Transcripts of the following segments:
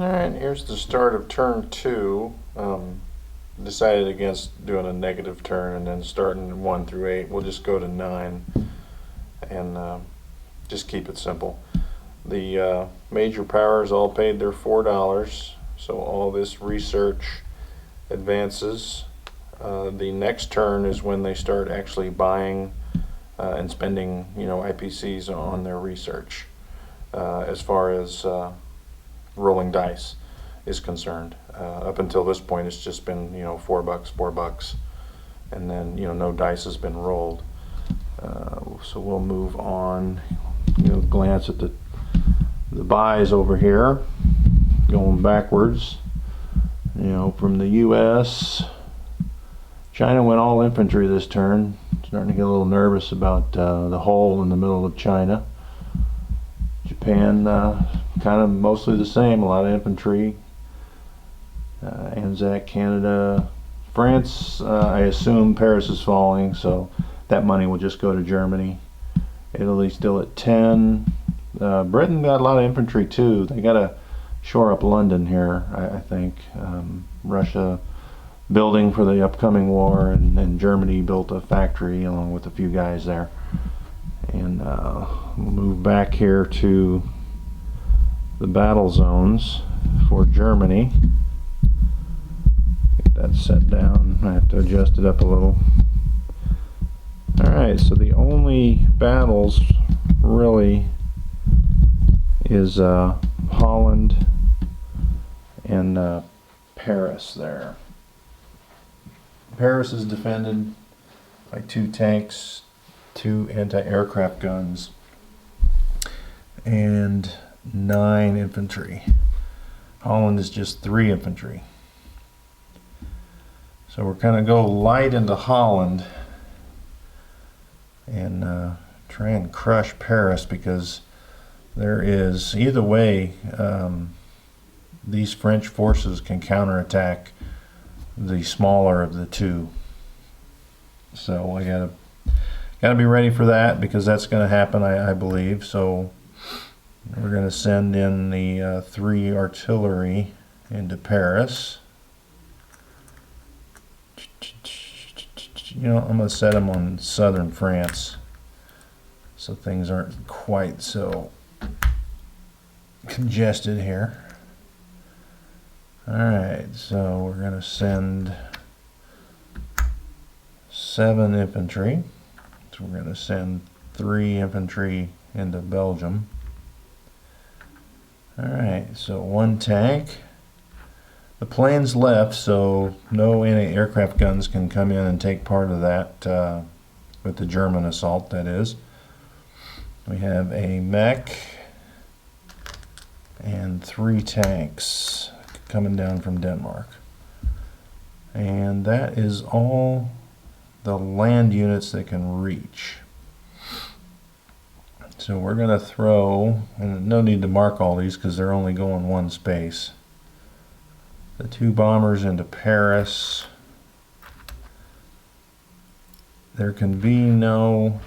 Alright, here's the start of turn 2. Decided against doing a negative turn and then starting 1 through 8. We'll just go to 9 and just keep it simple. The major powers all paid their $4, so all this research advances. The next turn is when they start actually buying and spending, IPCs on their research as far as rolling dice is concerned. Up until this point, it's just been $4, $4, and then no dice has been rolled. So we'll move on. Glance at the buys over here, going backwards. From the U.S., China went all infantry this turn. Starting to get a little nervous about the hole in the middle of China. Japan, kind of mostly the same, a lot of infantry. Anzac, Canada. France, I assume Paris is falling, so that money will just go to Germany. Italy still at 10. Britain got a lot of infantry too. They got to shore up London here, I think. Russia building for the upcoming war, and Germany built a factory along with a few guys there. And we'll move back here to the battle zones for Germany. Get that set down. I have to adjust it up a little. Alright, so the only battles really is Holland and Paris there. Paris is defended by 2 tanks, 2 anti-aircraft guns, and 9 infantry. Holland is just 3 infantry. So we're going to go light into Holland and try and crush Paris, because there is, either way, these French forces can counterattack the smaller of the 2. So I gotta be ready for that, because that's going to happen, I believe. So we're going to send in the 3 artillery into Paris. I'm going to set them on southern France, so things aren't quite so congested here. Alright, so we're going to send 7 infantry. So we're going to send 3 infantry into Belgium. Alright, so 1 tank. The plane's left, so no anti-aircraft guns can come in and take part of that with the German assault, that is. We have a mech and 3 tanks coming down from Denmark. And that is all the land units that can reach. So we're going to throw, and no need to mark all these because they're only going 1 space, the 2 bombers into Paris. There can be no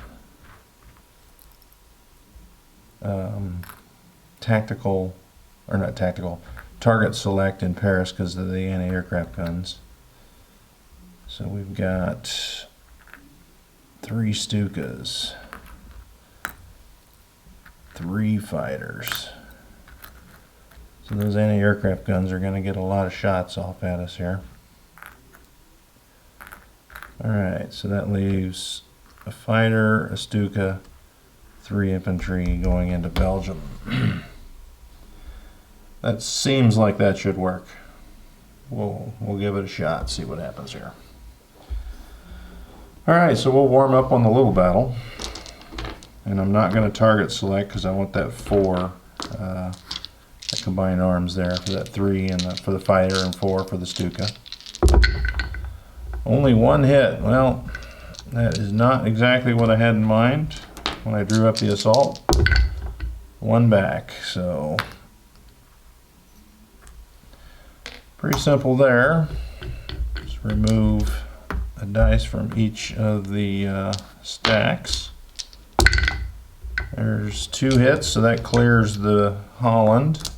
target select in Paris because of the anti-aircraft guns. So we've got 3 Stukas, 3 fighters. So those anti-aircraft guns are going to get a lot of shots off at us here. Alright, so that leaves a fighter, a Stuka, 3 infantry going into Belgium. That seems like that should work. We'll give it a shot, see what happens here. Alright, so we'll warm up on the little battle. And I'm not going to target select because I want that 4 that combined arms there for that 3 and for the fighter, and 4 for the Stuka. Only 1 hit. Well, that is not exactly what I had in mind when I drew up the assault. 1 back, so pretty simple there. Just remove a dice from each of the stacks. There's 2 hits, so that clears the Holland.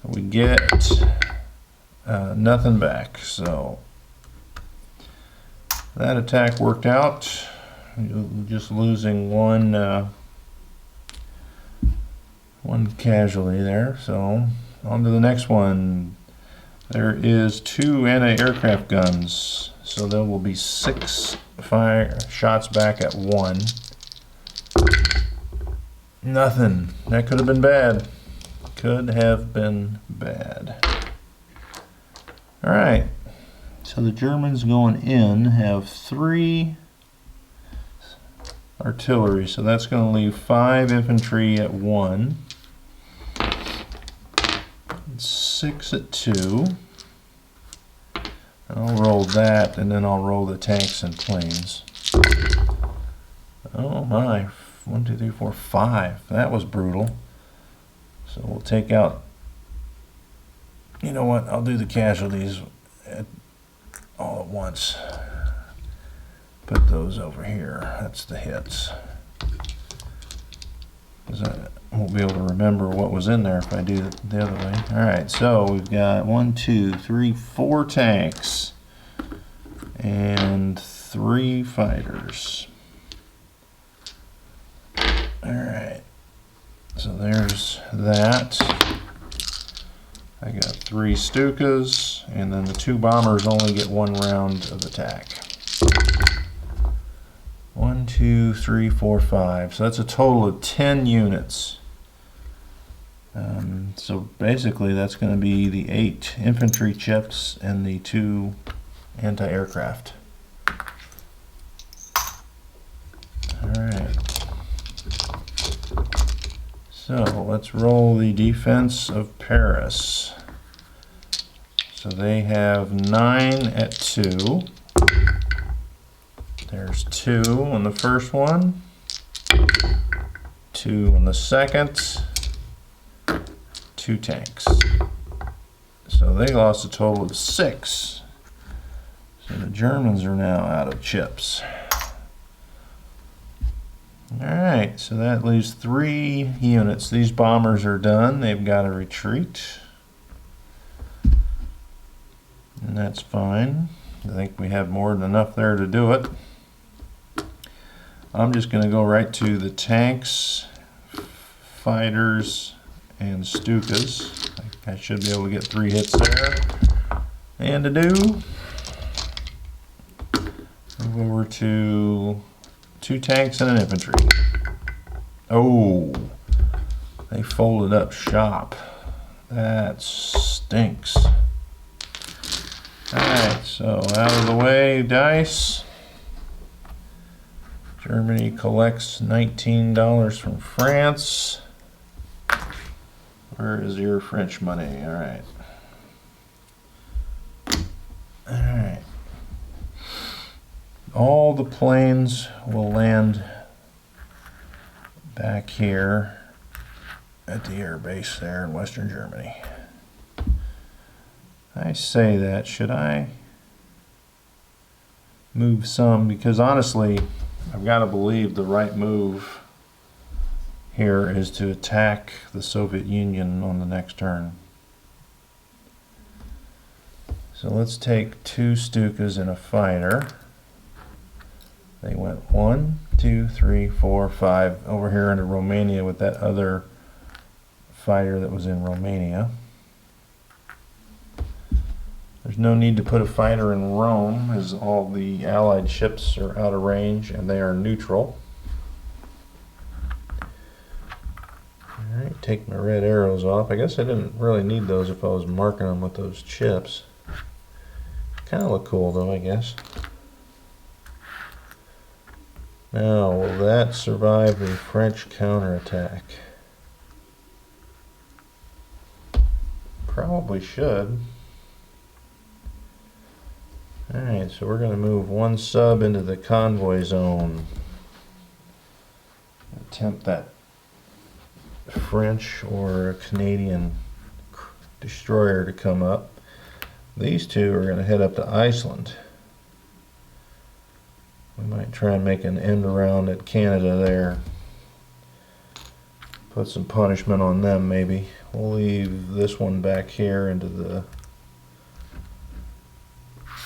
We get nothing back. So that attack worked out. Just losing one casualty there. So on to the next one. There is 2 anti-aircraft guns, so there will be 6 fire shots back at 1. Nothing. That could have been bad. Could have been bad. All right. So the Germans going in have 3 artillery, so that's going to leave 5 infantry at 1. 6 at 2. I'll roll that, and then I'll roll the tanks and planes. Oh my, 1, 2, 3, 4, 5. That was brutal. So we'll take out, you know what, I'll do the casualties all at once. Put those over here. That's the hits. I won't be able to remember what was in there if I do it the other way. Alright, so we've got 1, 2, 3, 4 tanks and 3 fighters. Alright, so there's that. I got 3 Stukas, and then the 2 bombers only get 1 round of attack. 1, 2, 3, 4, 5. So that's a total of 10 units. So basically that's going to be the 8 infantry chips and the 2 anti-aircraft. Alright. So let's roll the defense of Paris. So they have 9 at 2. There's 2 on the first one, 2 on the second, 2 tanks. So they lost a total of 6. So the Germans are now out of chips. Alright, so that leaves 3 units. These bombers are done. They've got to retreat. And that's fine. I think we have more than enough there to do it. I'm just going to go right to the tanks, fighters, and Stukas. I should be able to get 3 hits there. And to do, move over to 2 tanks and an infantry. Oh, they folded up shop. That stinks. Alright, so out of the way, dice. Germany collects $19 from France. Where is your French money? Alright. Alright. All the planes will land back here at the air base there in Western Germany. I say that, should I move some? Because honestly, I've got to believe the right move here is to attack the Soviet Union on the next turn. So let's take 2 Stukas and a fighter. They went 1, 2, 3, 4, 5 over here into Romania with that other fighter that was in Romania. There's no need to put a fighter in Rome, as all the Allied ships are out of range and they are neutral. Alright, take my red arrows off. I guess I didn't really need those if I was marking them with those chips. Kind of look cool though, I guess. Now, will that survive the French counterattack? Probably should. Alright, so we're going to move 1 sub into the convoy zone. Attempt that French or Canadian destroyer to come up. These 2 are going to head up to Iceland. We might try and make an end around at Canada there. Put some punishment on them maybe. We'll leave this one back here into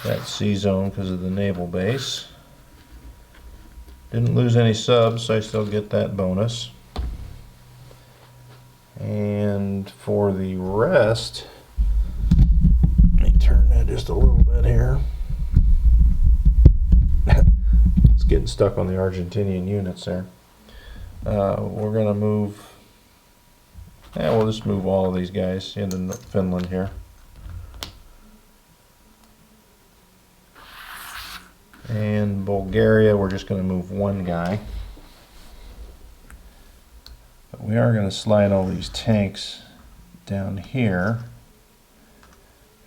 that C zone because of the naval base. Didn't lose any subs, so I still get that bonus. And for the rest, let me turn that just a little bit here. It's getting stuck on the Argentinian units there. We're going to move, we'll just move all of these guys into Finland here. And Bulgaria, we're just going to move one guy. But we are going to slide all these tanks down here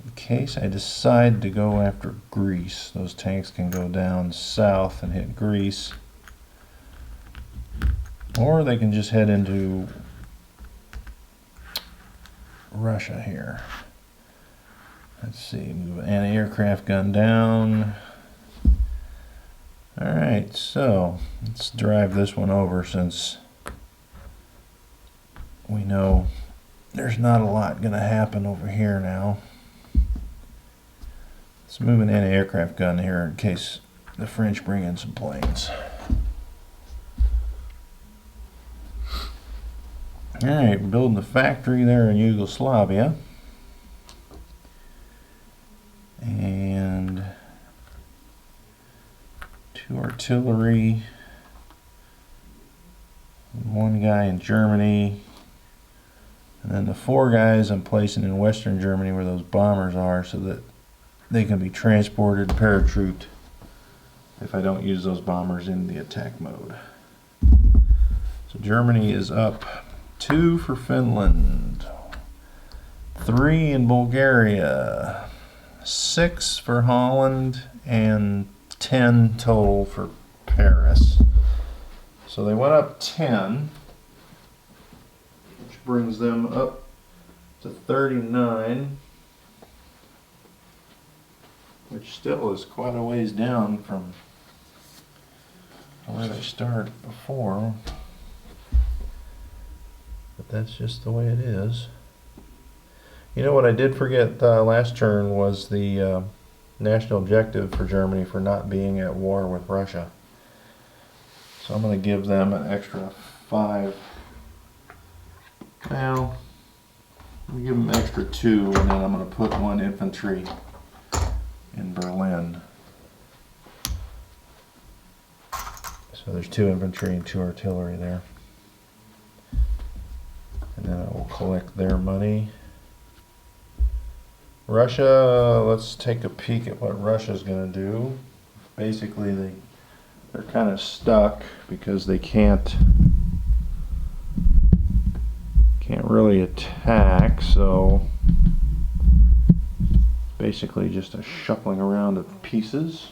in case I decide to go after Greece. Those tanks can go down south and hit Greece. Or they can just head into Russia here. Let's see, move an anti-aircraft gun down. Alright, so let's drive this one over since we know there's not a lot going to happen over here now. Let's move an anti-aircraft gun here in case the French bring in some planes. Alright, we're building a factory there in Yugoslavia. And 2 artillery, 1 guy in Germany, and then the 4 guys I'm placing in Western Germany where those bombers are so that they can be transported, paratrooped if I don't use those bombers in the attack mode. So Germany is up 2 for Finland, 3 in Bulgaria, 6 for Holland, and 10 total for Paris. So they went up 10, which brings them up to 39, which still is quite a ways down from where they started before. But that's just the way it is. You know what I did forget last turn was the national objective for Germany for not being at war with Russia. So I'm going to give them an extra 5. Well, I'm going to give them an extra 2, and then I'm going to put 1 infantry in Berlin. So there's 2 infantry and 2 artillery there. And then I will collect their money. Russia, let's take a peek at what Russia's going to do. Basically, they're kind of stuck because they can't really attack, so basically just a shuffling around of pieces.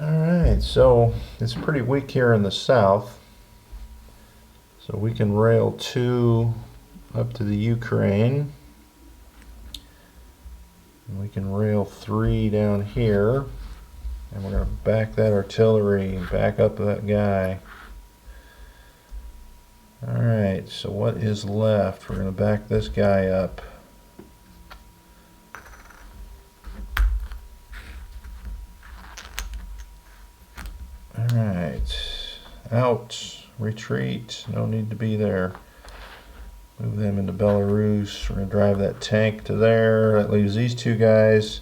Alright, so it's pretty weak here in the south. So we can rail 2 up to the Ukraine. And we can rail 3 down here. And we're going to back that artillery, back up that guy. Alright, so what is left? We're going to back this guy up. Alright, out, retreat, no need to be there. Move them into Belarus. We're going to drive that tank to there. That leaves these 2 guys.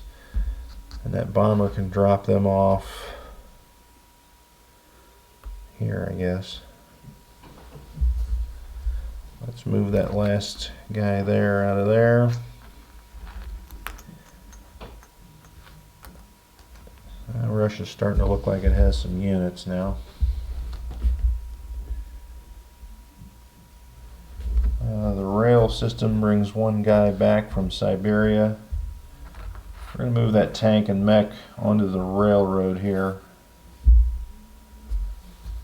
And that bomber can drop them off here, I guess. Let's move that last guy there out of there. Russia's starting to look like it has some units now. The rail system brings 1 guy back from Siberia. We're going to move that tank and mech onto the railroad here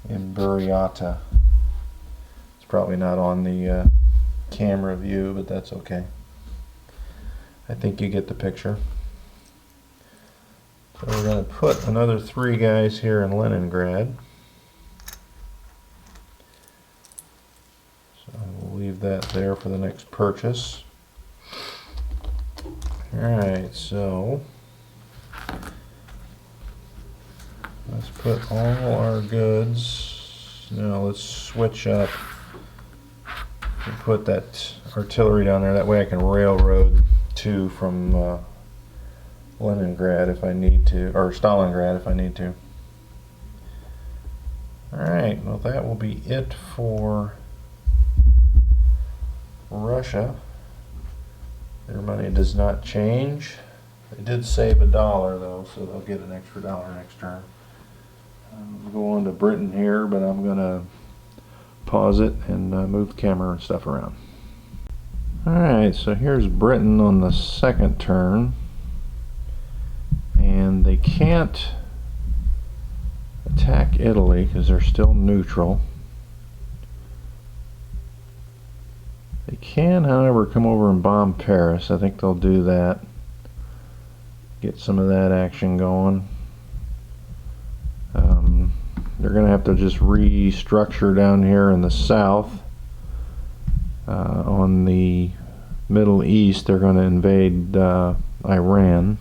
in Buryata. It's probably not on the camera view, but that's okay. I think you get the picture. So we're going to put another 3 guys here in Leningrad. that there for the next purchase. Alright, so let's put all our goods. Now let's switch up and put that artillery down there. That way I can railroad to from Leningrad if I need to, or Stalingrad if I need to. Alright, well that will be it for Russia. Their money does not change. They did save $1 though, so they'll get an extra $1 next turn. We'll go on to Britain here, but I'm going to pause it and move the camera and stuff around. Alright, so here's Britain on the second turn. And they can't attack Italy because they're still neutral. They can, however, come over and bomb Paris. I think they'll do that. Get some of that action going. They're going to have to just restructure down here in the south. On the Middle East, they're going to invade Iran.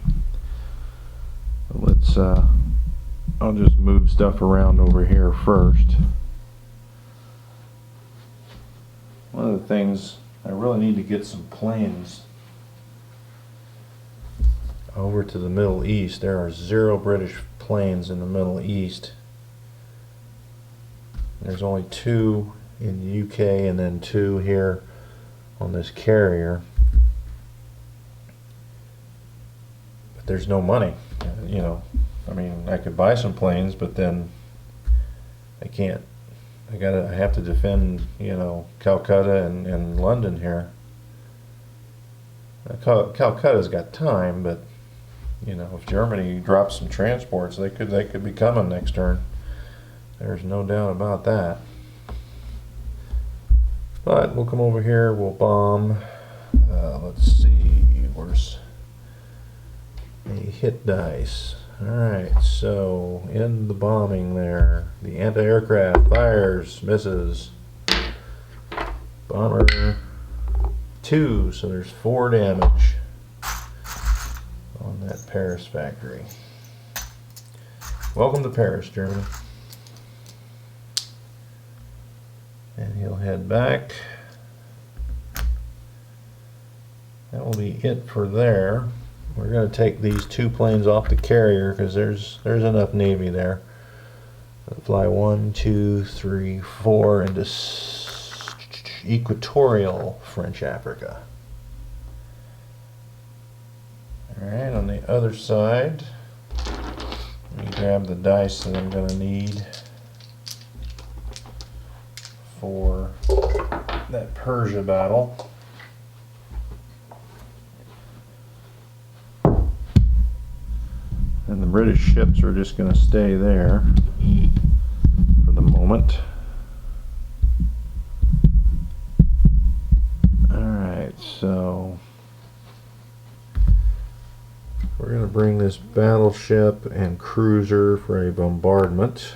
Let's, I'll just move stuff around over here first. One of the things, I really need to get some planes over to the Middle East. There are 0 British planes in the Middle East. There's only 2 in the UK and then 2 here on this carrier. But there's no money, you know. I mean, I could buy some planes, but then I can't. I have to defend, you know, Calcutta and London here. Calcutta's got time, but you know, if Germany drops some transports, they could be coming next turn. There's no doubt about that. But we'll come over here. We'll bomb. Let's see. Where's a hit dice? Alright, so in the bombing there, the anti-aircraft fires, misses. Bomber 2, so there's 4 damage on that Paris factory. Welcome to Paris, Germany. And he'll head back. That will be it for there. We're going to take these 2 planes off the carrier because there's enough Navy there. We'll fly 1, 2, 3, 4 into equatorial French Africa. Alright, on the other side, let me grab the dice that I'm going to need for that Persia battle. And the British ships are just going to stay there for the moment. Alright, so we're going to bring this battleship and cruiser for a bombardment.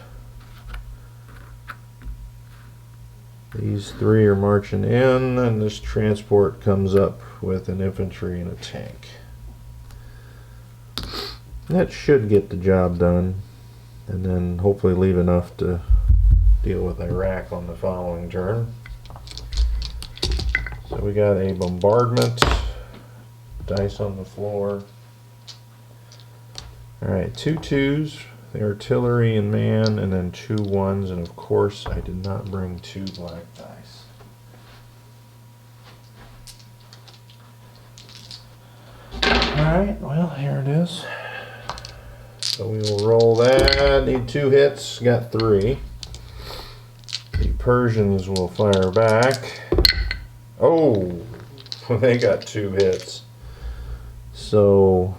These 3 are marching in, and this transport comes up with an infantry and a tank. That should get the job done, and then hopefully leave enough to deal with Iraq on the following turn. So we got a bombardment, dice on the floor. Alright, 2 2s, the artillery and man, and then 2 1s, and of course I did not bring 2 black dice. Alright, well, here it is. So we will roll that. Need 2 hits, got 3. The Persians will fire back. Oh, they got 2 hits. So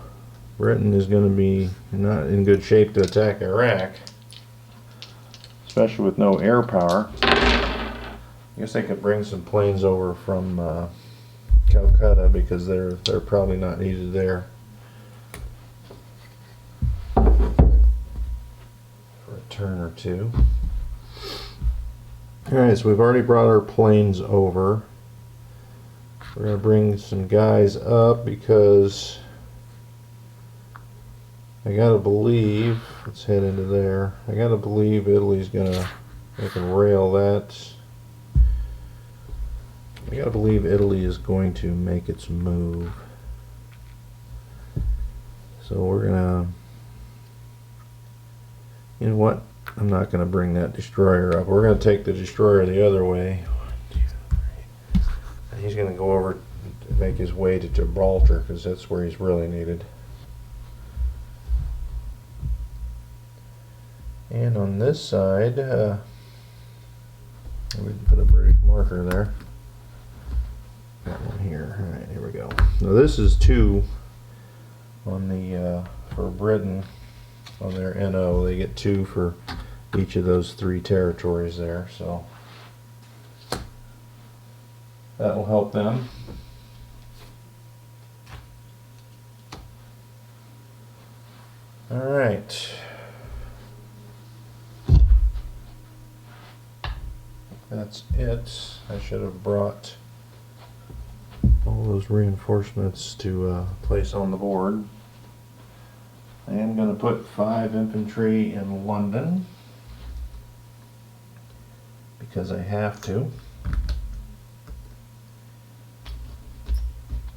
Britain is going to be not in good shape to attack Iraq, especially with no air power. I guess they could bring some planes over from Calcutta because they're probably not needed there. Turn or 2. Alright, so we've already brought our planes over. We're going to bring some guys up because I gotta believe, let's head into there. I gotta believe Italy's gonna, they can rail that. I gotta believe Italy is going to make its move. So we're gonna, you know what? I'm not gonna bring that destroyer up. We're gonna take the destroyer the other way. 1, 2, 3. And he's gonna go over and make his way to Gibraltar because that's where he's really needed. And on this side, we can put a British marker there. That one here. All right, here we go. Now this is 2 on the for Britain on their NO. They get 2 for each of those 3 territories there. So that will help them. All right. That's it. I should have brought all those reinforcements to place on the board. I am going to put 5 infantry in London because I have to.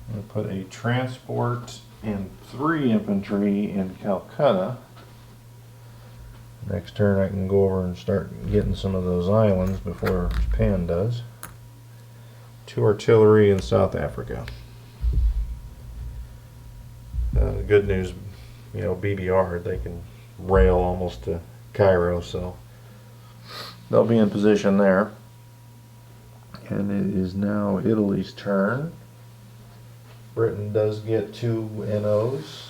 I'm going to put a transport and 3 infantry in Calcutta. Next turn I can go over and start getting some of those islands before Japan does. 2 artillery in South Africa. The good news, you know, BBR, they can rail almost to Cairo, so they'll be in position there. And it is now Italy's turn. Britain does get 2 NOs.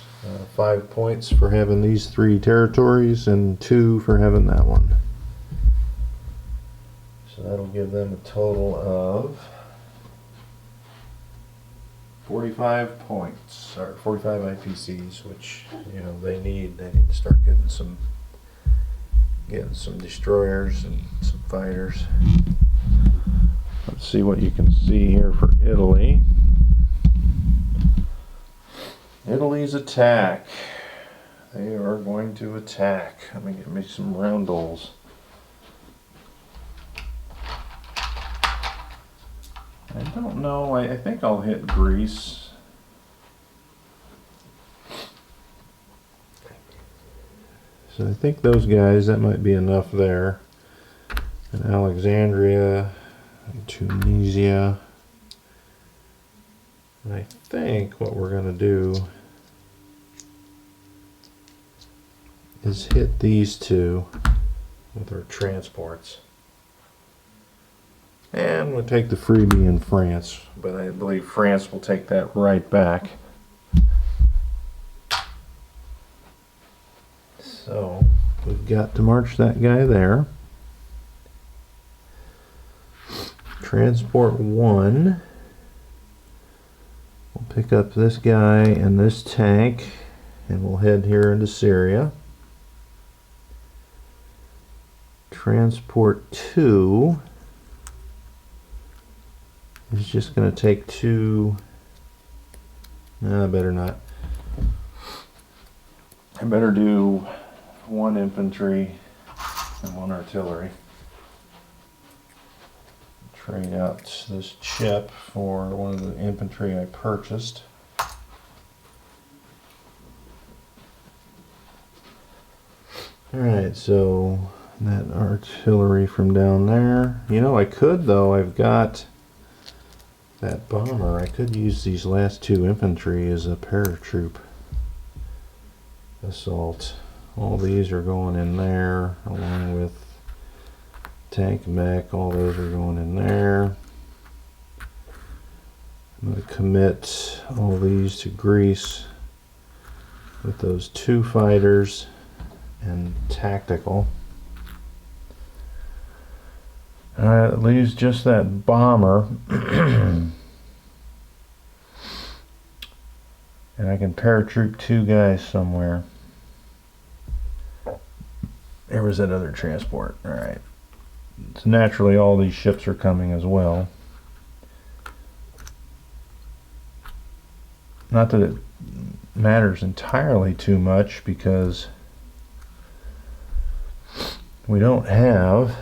5 points for having these 3 territories and 2 for having that one. So that'll give them a total of 45 points, or 45 IPCs, which, you know, they need. They need to start getting some destroyers and some fighters. Let's see what you can see here for Italy. Italy's attack. They are going to attack. Let me get me some roundels. I don't know. I think I'll hit Greece. So I think those guys, that might be enough there. And Alexandria, and Tunisia. And I think what we're going to do is hit these 2 with our transports. And we'll take the freebie in France, but I believe France will take that right back. So we've got to march that guy there. Transport 1. We'll pick up this guy and this tank, and we'll head here into Syria. Transport 2 is just going to take 2. No, I better not. I better do 1 infantry and 1 artillery. Trade out this chip for one of the infantry I purchased. Alright, so that artillery from down there. You know, I could, though. I've got that bomber. I could use these last 2 infantry as a paratroop assault. All these are going in there, along with tank mech. All those are going in there. I'm going to commit all these to Greece with those 2 fighters and tactical. Alright, it leaves just that bomber. And I can paratroop 2 guys somewhere. There was that other transport. Alright. So naturally all these ships are coming as well. Not that it matters entirely too much, because we don't have,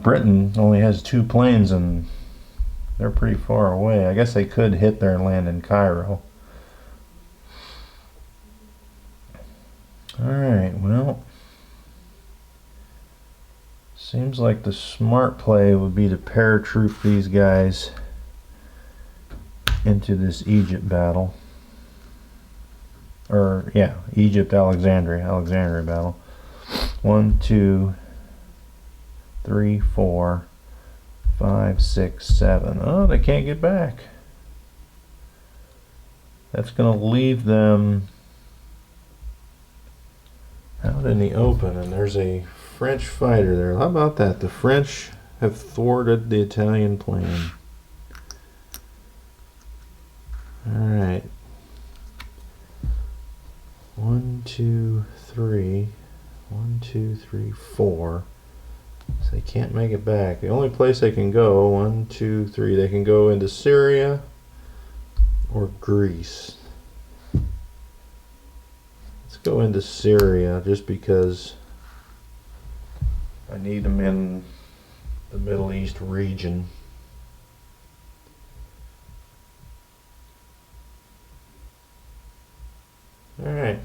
Britain only has 2 planes and they're pretty far away. I guess they could hit there and land in Cairo. Alright, well, seems like the smart play would be to paratroop these guys into this Egypt battle. Or, yeah, Egypt-Alexandria battle. 1, 2, 3, 4, 5, 6, 7. Oh, they can't get back. That's going to leave them out in the open, and there's a French fighter there. How about that? The French have thwarted the Italian plan. Alright. 1, 2, 3. 1, 2, 3, 4. So they can't make it back. The only place they can go, 1, 2, 3, they can go into Syria or Greece. Let's go into Syria just because I need them in the Middle East region. Alright.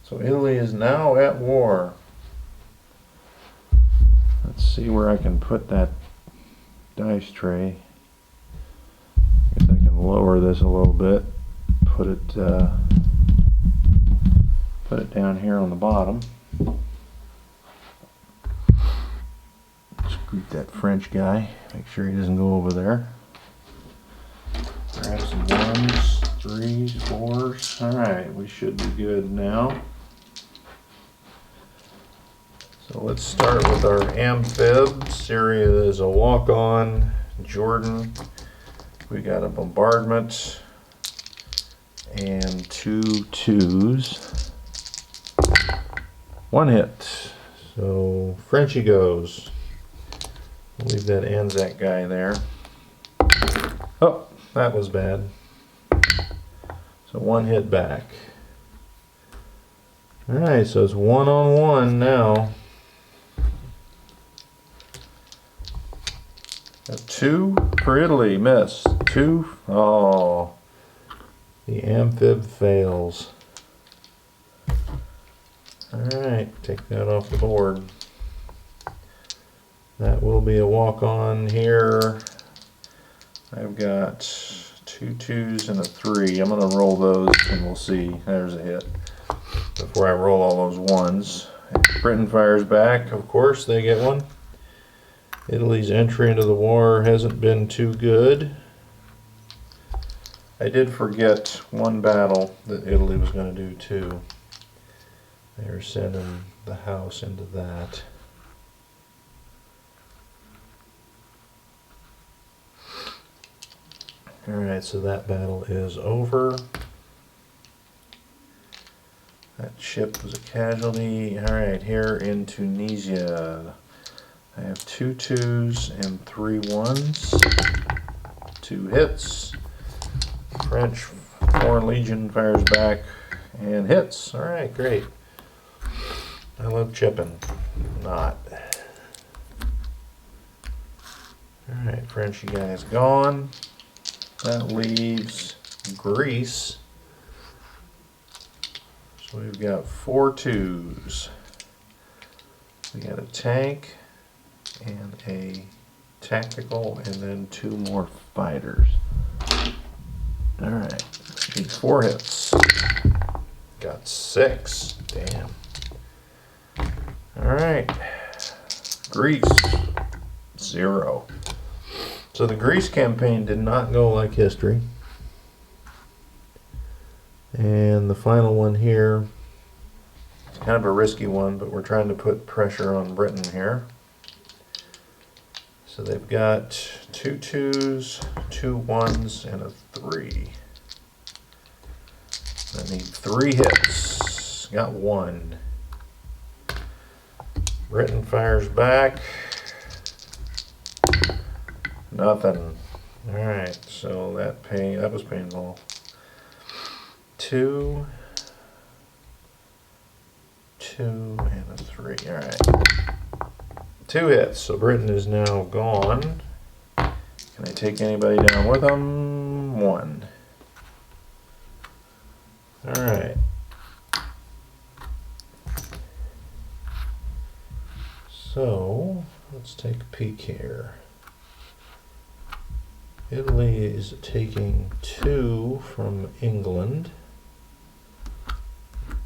So Italy is now at war. Let's see where I can put that dice tray. I guess I can lower this a little bit. Put it down here on the bottom. Scoot that French guy. Make sure he doesn't go over there. Grab some 1s, 3s, 4s. Alright, we should be good now. So let's start with our amphib. Syria is a walk-on. Jordan, we got a bombardment and 2 2s. 1 hit. So Frenchie goes. We'll leave that Anzac guy there. Oh, that was bad. So 1 hit back. Alright, so it's 1-on-1 now. A 2 for Italy, miss. 2, oh, the amphib fails. Alright, take that off the board. That will be a walk-on here. I've got 2 2s and a 3. I'm going to roll those and we'll see. There's a hit. Before I roll all those 1s. Britain fires back, of course, they get 1. Italy's entry into the war hasn't been too good. I did forget 1 battle that Italy was going to do too. They were sending the house into that. Alright, so that battle is over. That ship was a casualty. Alright, here in Tunisia, I have 2 2s and 3 1s. 2 hits. French Foreign Legion fires back and hits. Alright, great. I love chipping. Not. Alright, Frenchy guy's gone. That leaves Greece. So we've got 4 2s. We got a tank and a tactical and then 2 more fighters. Alright, need 4 hits. Got 6. Damn. Alright. Greece. 0. So the Greece campaign did not go like history. And the final one here, it's kind of a risky one, but we're trying to put pressure on Britain here. So they've got 2 2s, 2 1s, and a 3. I need 3 hits. Got 1. Britain fires back. Nothing. Alright, so that was painful. 2, 2, and a 3. Alright. 2 hits, so Britain is now gone. Can I take anybody down with them? 1. Alright. So, let's take a peek here. Italy is taking 2 from England.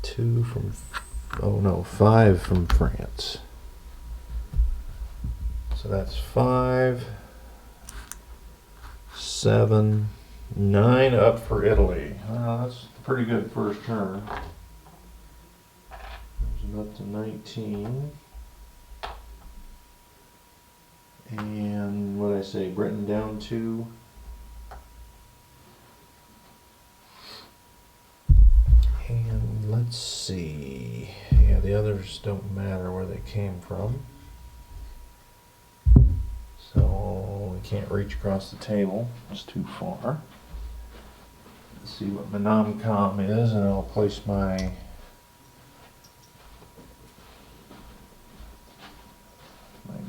2 from, 5 from France. So that's 5, 7, 9 up for Italy. That's a pretty good first turn. There's up to 19. And what did I say? Britain down 2. And let's see. Yeah, the others don't matter where they came from. So we can't reach across the table. It's too far. Let's see what my nom-com is, and I'll place my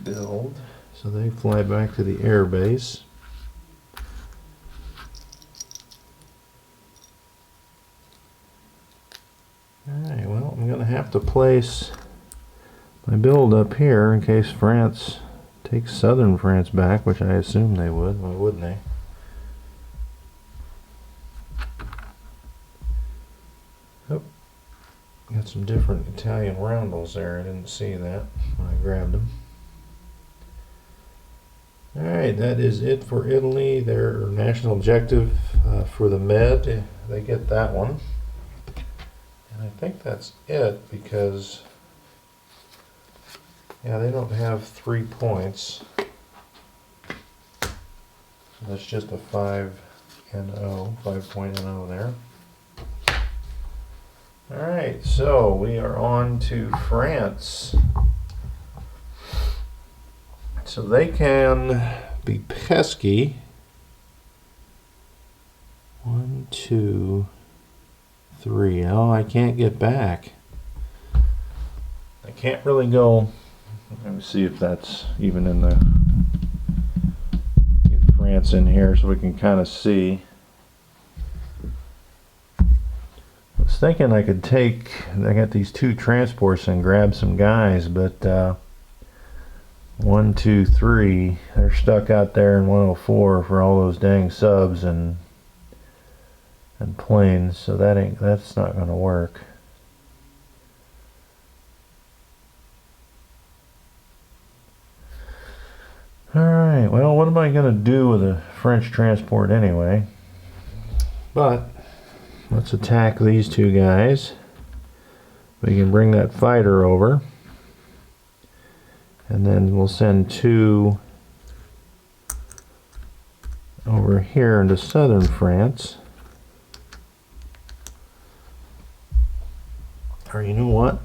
build. So they fly back to the air base. Alright, well, I'm going to have to place my build up here in case France takes southern France back, which I assume they would. Why wouldn't they? Oh, got some different Italian roundels there. I didn't see that when I grabbed them. Alright, that is it for Italy. Their national objective for the Med, they get that one. And I think that's it because, yeah, they don't have 3 points. So that's just a 5-0, 5-point NO there. Alright, so we are on to France. So they can be pesky. 1, 2, 3. Oh, I can't get back. I can't really go. Let me see if that's even in the. Get France in here so we can kind of see. I was thinking I could take. I got these 2 transports and grab some guys, but. 1, 2, 3. They're stuck out there in 104 for all those dang subs and planes, so that's not going to work. Alright, well, what am I going to do with a French transport anyway? But let's attack these 2 guys. We can bring that fighter over. And then we'll send 2 over here into southern France. Or you know what?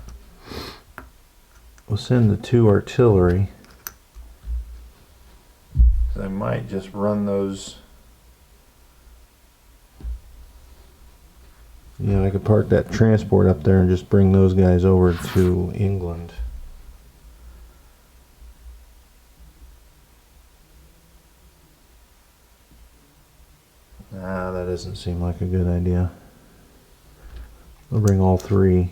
We'll send the 2 artillery. I might just run those. Yeah, I could park that transport up there and just bring those guys over to England. That doesn't seem like a good idea. We'll bring all 3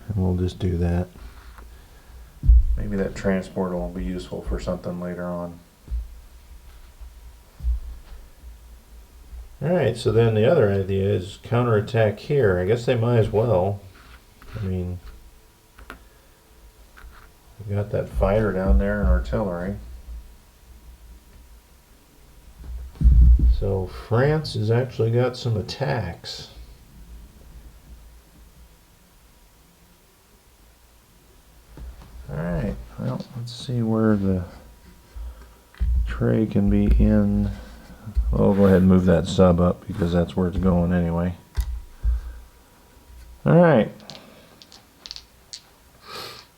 and we'll just do that. Maybe that transport will be useful for something later on. Alright, so then the other idea is counterattack here. I guess they might as well. I mean, we got that fighter down there and artillery. So France has actually got some attacks. Alright, well, let's see where the tray can be in. Well, I'll go ahead and move that sub up because that's where it's going anyway. Alright.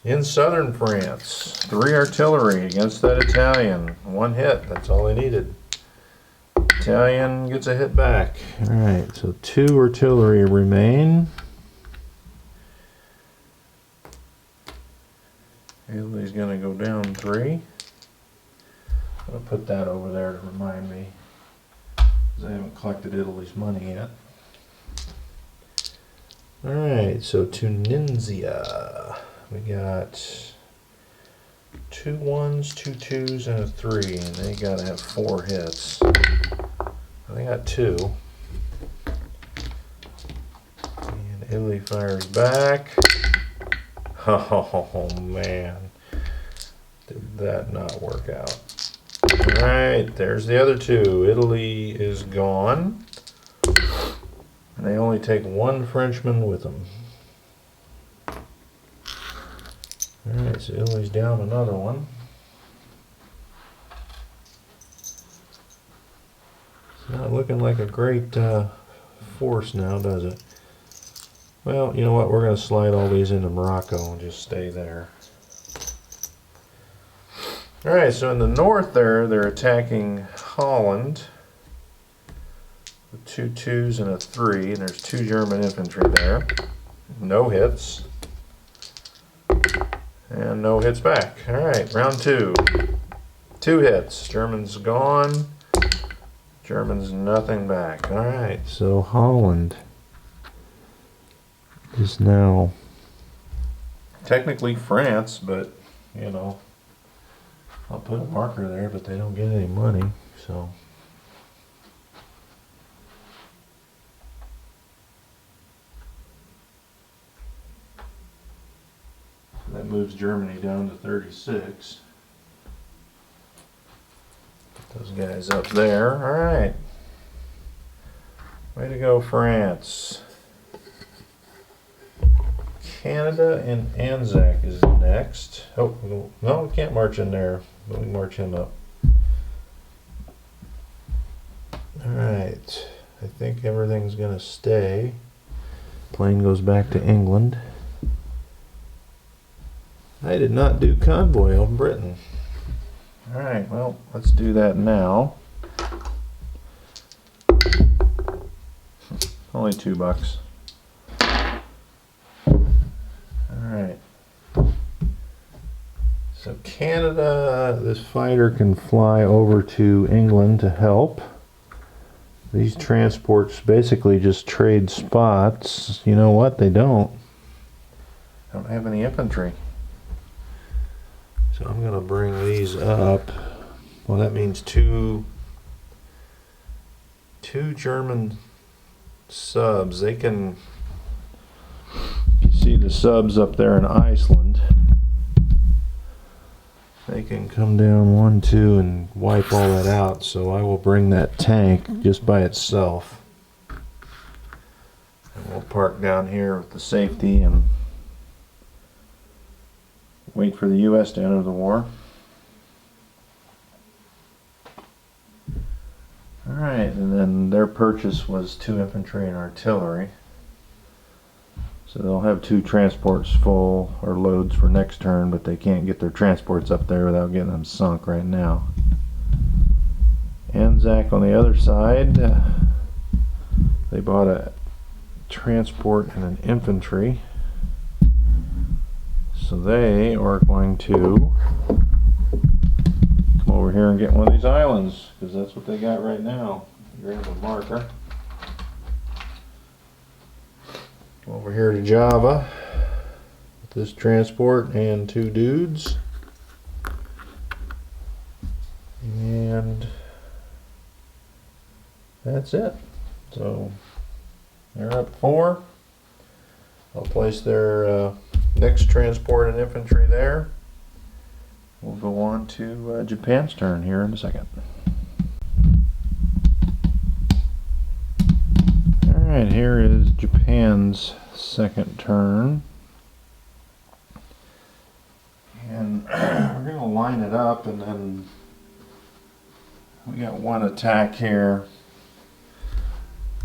In southern France, 3 artillery against that Italian. 1 hit, that's all they needed. Italian gets a hit back. Alright, so 2 artillery remain. Italy's gonna go down 3. I'll put that over there to remind me, because I haven't collected Italy's money yet. Alright, so Tunisia. We got 2 1s, 2 2s, and a 3, and they gotta have 4 hits. They got 2. And Italy fires back. Oh man, did that not work out? Alright, there's the other 2. Italy is gone. And they only take 1 Frenchman with them. Alright, so Italy's down another one. It's not looking like a great force now, does it? Well, you know what? We're going to slide all these into Morocco and just stay there. Alright, so in the north there, they're attacking Holland with 2 2s and a 3, and there's 2 German infantry there. No hits. And no hits back. Alright, round 2. 2 hits. German's gone. German's nothing back. Alright, so Holland is now technically France, but you know, I'll put a marker there, but they don't get any money, so. That moves Germany down to 36. Put those guys up there. Alright. Way to go, France. Canada and Anzac is next. Oh, no, we can't march in there. We can march him up. Alright. I think everything's going to stay. Plane goes back to England. I did not do convoy of Britain. Alright, well, let's do that now. Only $2. Alright. So Canada, this fighter can fly over to England to help. These transports basically just trade spots. You know what? They don't have any infantry. So I'm going to bring these up. Well, that means two German subs. They can, you see the subs up there in Iceland. They can come down 1, 2 and wipe all that out. So I will bring that tank just by itself. And we'll park down here with the safety and wait for the U.S. to enter the war. Alright, and then their purchase was 2 infantry and artillery. So they'll have 2 transports full, or loads for next turn, but they can't get their transports up there without getting them sunk right now. Anzac on the other side, they bought a transport and an infantry. So they are going to come over here and get one of these islands, because that's what they got right now. Grab a marker. Come over here to Java with this transport and 2 dudes. And that's it. So they're up 4. I'll place their next transport and infantry there. We'll go on to Japan's turn here in a second. Alright, here is Japan's second turn. And we're going to line it up, and then we got one attack here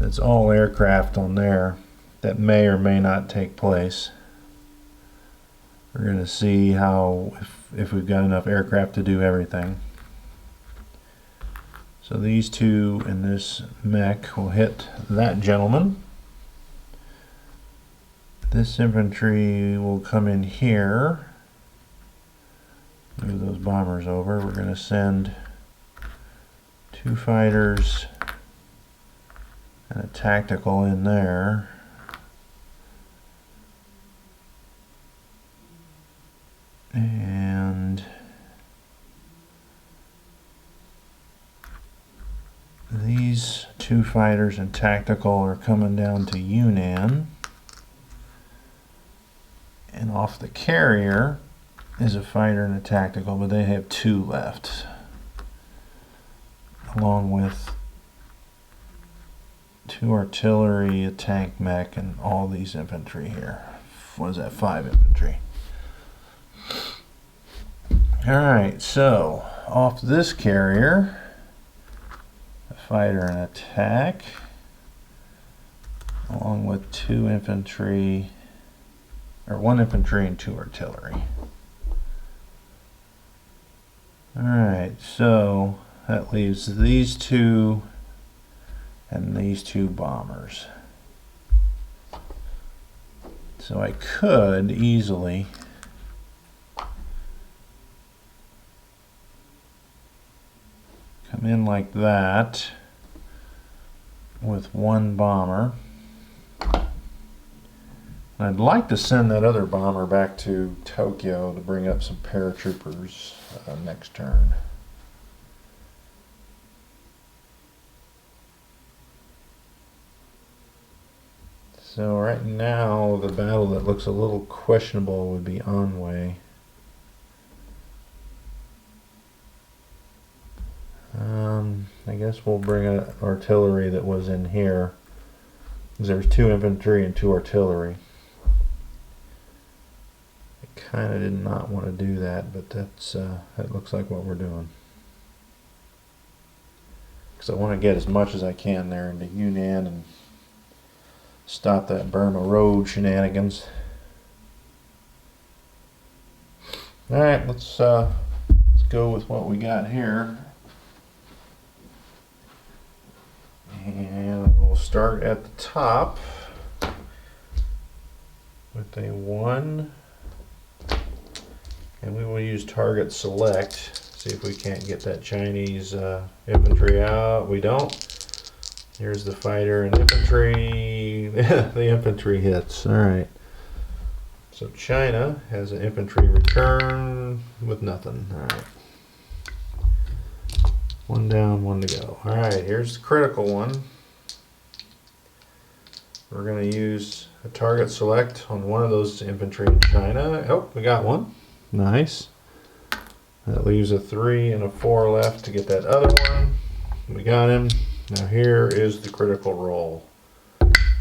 that's all aircraft on there that may or may not take place. We're going to see how, if we've got enough aircraft to do everything. So these two in this mech will hit that gentleman. This infantry will come in here. Move those bombers over. We're going to send 2 fighters and a tactical in there. And these 2 fighters and tactical are coming down to Yunnan. And off the carrier is a fighter and a tactical, but they have 2 left. Along with 2 artillery, a tank mech, and all these infantry here. What is that? 5 infantry. Alright, so off this carrier, a fighter and attack, along with 2 infantry, or 1 infantry and 2 artillery. Alright, so that leaves these 2 and these 2 bombers. So I could easily come in like that with 1 bomber. I'd like to send that other bomber back to Tokyo to bring up some paratroopers next turn. So right now the battle that looks a little questionable would be Anhui. I guess we'll bring an artillery that was in here. There's 2 infantry and 2 artillery. I kind of did not want to do that, but that looks like what we're doing. Because I want to get as much as I can there into Yunnan and stop that Burma Road shenanigans. All right, let's go with what we got here. And we'll start at the top with a 1, and we will use target select. See if we can't get that Chinese infantry out. We don't. Here's the fighter and infantry. The infantry hits. All right. So China has an infantry return with nothing. All right. 1 down, 1 to go. All right, here's the critical one. We're going to use a target select on one of those infantry in China. Oh, we got one. Nice. That leaves a 3 and a 4 left to get that other one. We got him. Now here is the critical roll.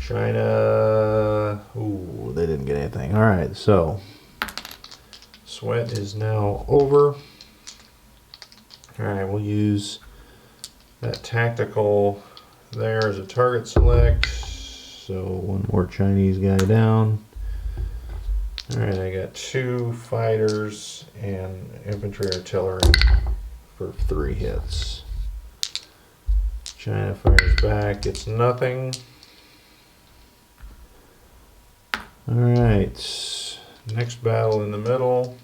China. Ooh, they didn't get anything. All right, so sweat is now over. Alright, we'll use that tactical there as a target select. So 1 more Chinese guy down. Alright, I got 2 fighters and infantry artillery for 3 hits. China fires back, gets nothing. Alright, next battle in the middle.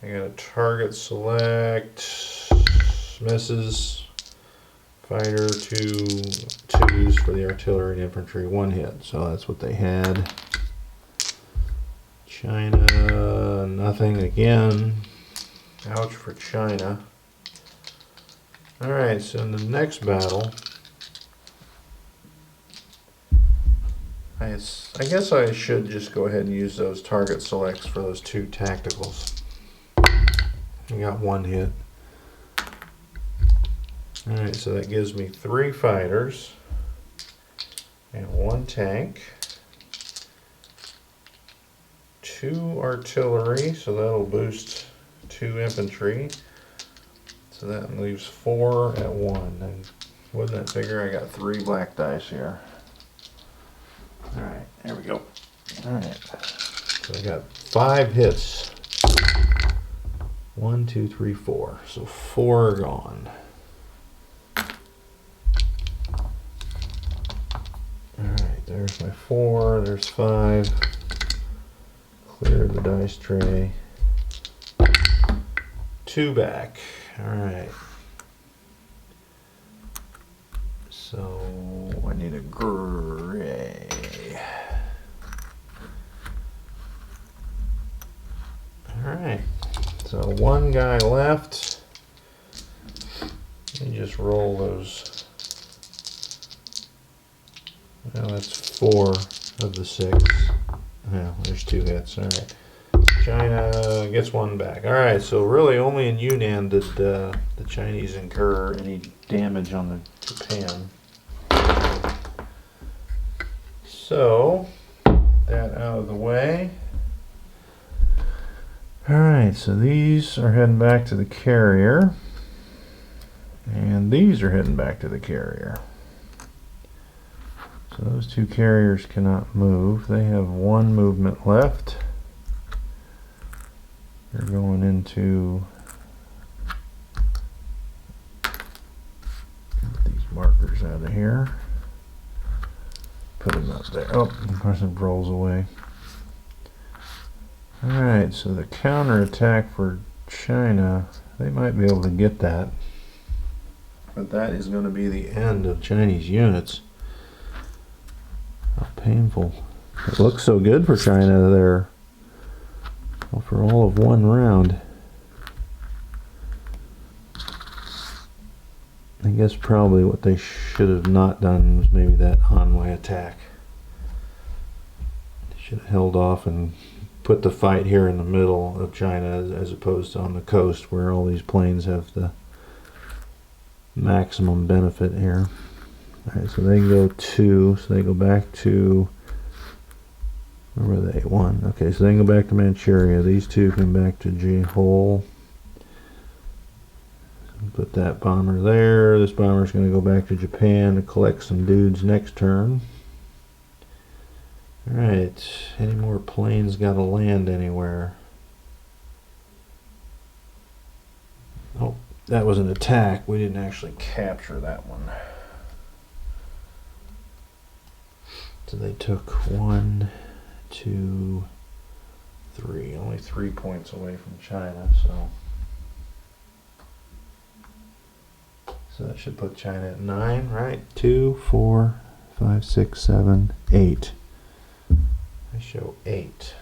I got a target select, misses, fighter 2 twos for the artillery and infantry, 1 hit. So that's what they had. China, nothing again. Ouch for China. Alright, so in the next battle, I guess I should just go ahead and use those target selects for those 2 tacticals. I got 1 hit. Alright, so that gives me 3 fighters and 1 tank. 2 artillery, so that'll boost 2 infantry. So that leaves 4 at 1. And wouldn't that figure I got 3 black dice here? Alright, there we go. Alright, so I got 5 hits. 1, 2, 3, 4. So 4 are gone. There's my 4, there's 5. Clear the dice tray. 2 back. Alright. So I need a gray. Alright. So 1 guy left. Let me just roll those. Well, that's 4 of the 6. Yeah, there's 2 hits. Alright. China gets 1 back. Alright, so really only in Yunnan did the Chinese incur any damage on the Japan. So, that out of the way. Alright, so these are heading back to the carrier. And these are heading back to the carrier. So those 2 carriers cannot move. They have 1 movement left. They're going into these markers out of here. Put them up there. Oh, of course it rolls away. Alright, so the counter attack for China, they might be able to get that. But that is going to be the end of Chinese units. How painful. It looks so good for China there. Well, for all of 1 round. I guess probably what they should have not done was maybe that Hanwei attack. They should have held off and put the fight here in the middle of China as opposed to on the coast where all these planes have the maximum benefit here. Alright, so they go 2, so they go back to, where were they? 1. Okay, so they can go back to Manchuria. These 2 come back to Jehol. Put that bomber there. This bomber's going to go back to Japan to collect some dudes next turn. Alright, any more planes got to land anywhere? Oh, that was an attack. We didn't actually capture that one. So they took 1, 2, 3. Only 3 points away from China, so that should put China at 9, right? 2, 4, 5, 6, 7, 8. I show 8.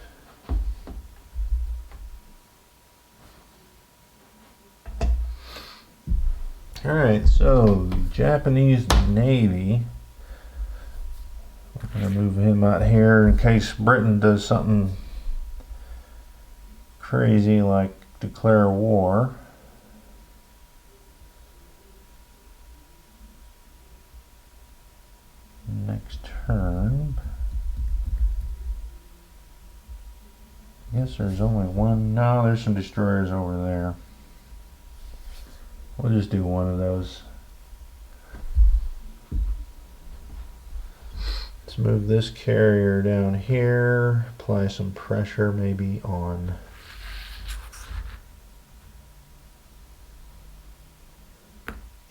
Alright, so Japanese Navy. We're going to move him out here in case Britain does something crazy like declare war. Next turn. I guess there's only 1. No, there's some destroyers over there. We'll just do 1 of those. Let's move this carrier down here. Apply some pressure maybe on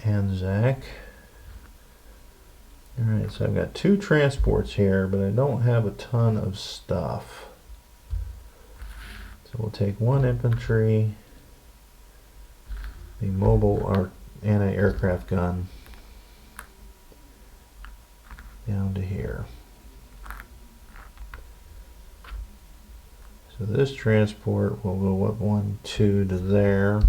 Anzac. Alright, so I've got 2 transports here, but I don't have a ton of stuff. So we'll take 1 infantry, the mobile anti-aircraft gun, down to here. So this transport will go up 1, 2 to there.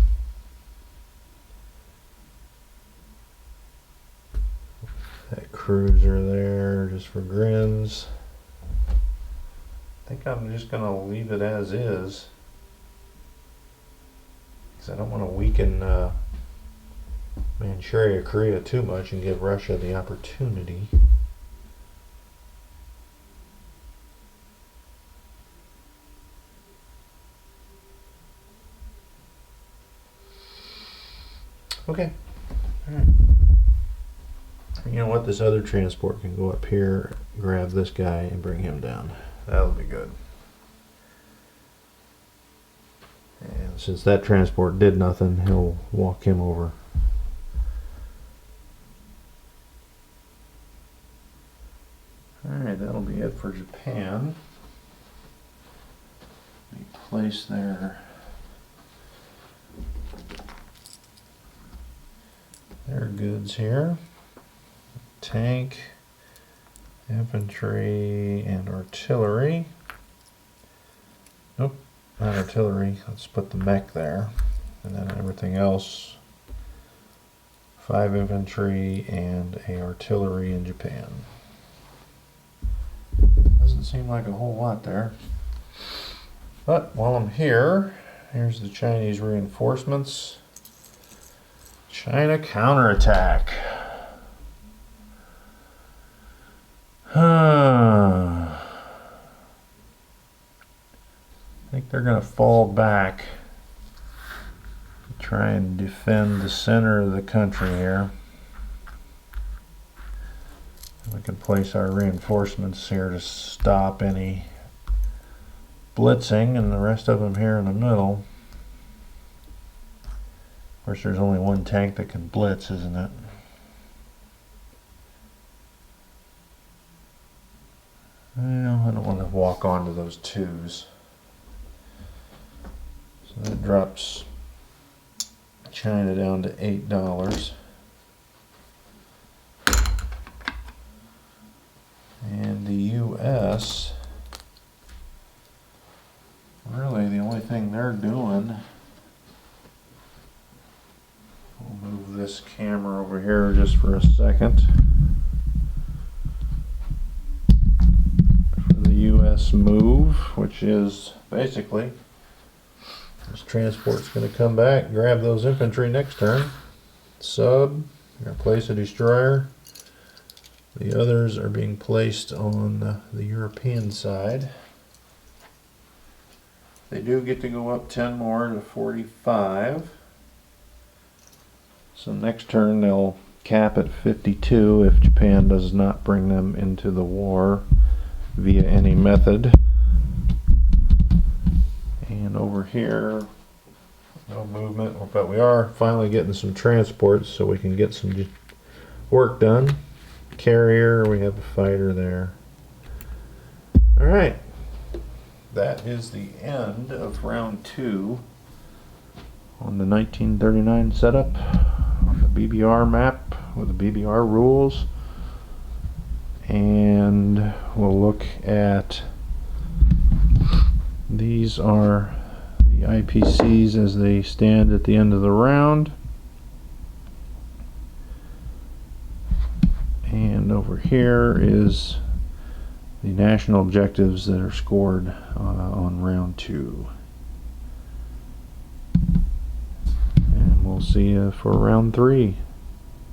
That cruiser there just for grins. I think I'm just going to leave it as is. Because I don't want to weaken Manchuria, Korea too much and give Russia the opportunity. Okay. All right. You know what? This other transport can go up here, grab this guy, and bring him down. That'll be good. And since that transport did nothing, he'll walk him over. Alright, that'll be it for Japan. They place their goods here. Tank, infantry, and artillery. Nope, not artillery. Let's put the mech there. And then everything else, 5 infantry and a artillery in Japan. Doesn't seem like a whole lot there. But while I'm here, here's the Chinese reinforcements. China counterattack. I think they're going to fall back to try and defend the center of the country here. We can place our reinforcements here to stop any blitzing, and the rest of them here in the middle. Of course, there's only one tank that can blitz, isn't it? Well, I don't want to walk onto those 2s. So that drops China down to $8. And the U.S., really the only thing they're doing, we'll move this camera over here just for a second. For the U.S. move, which is basically, this transport's going to come back, grab those infantry next turn, sub, you're going to place a destroyer. The others are being placed on the European side. They do get to go up 10 more to 45. So next turn they'll cap at 52 if Japan does not bring them into the war via any method. And over here, no movement, but we are finally getting some transports so we can get some work done. Carrier, we have a fighter there. Alright, that is the end of round 2 on the 1939 setup on the BBR map with the BBR rules. And we'll look at, these are the IPCs as they stand at the end of the round. And over here is the national objectives that are scored on round 2. And we'll see you for round 3.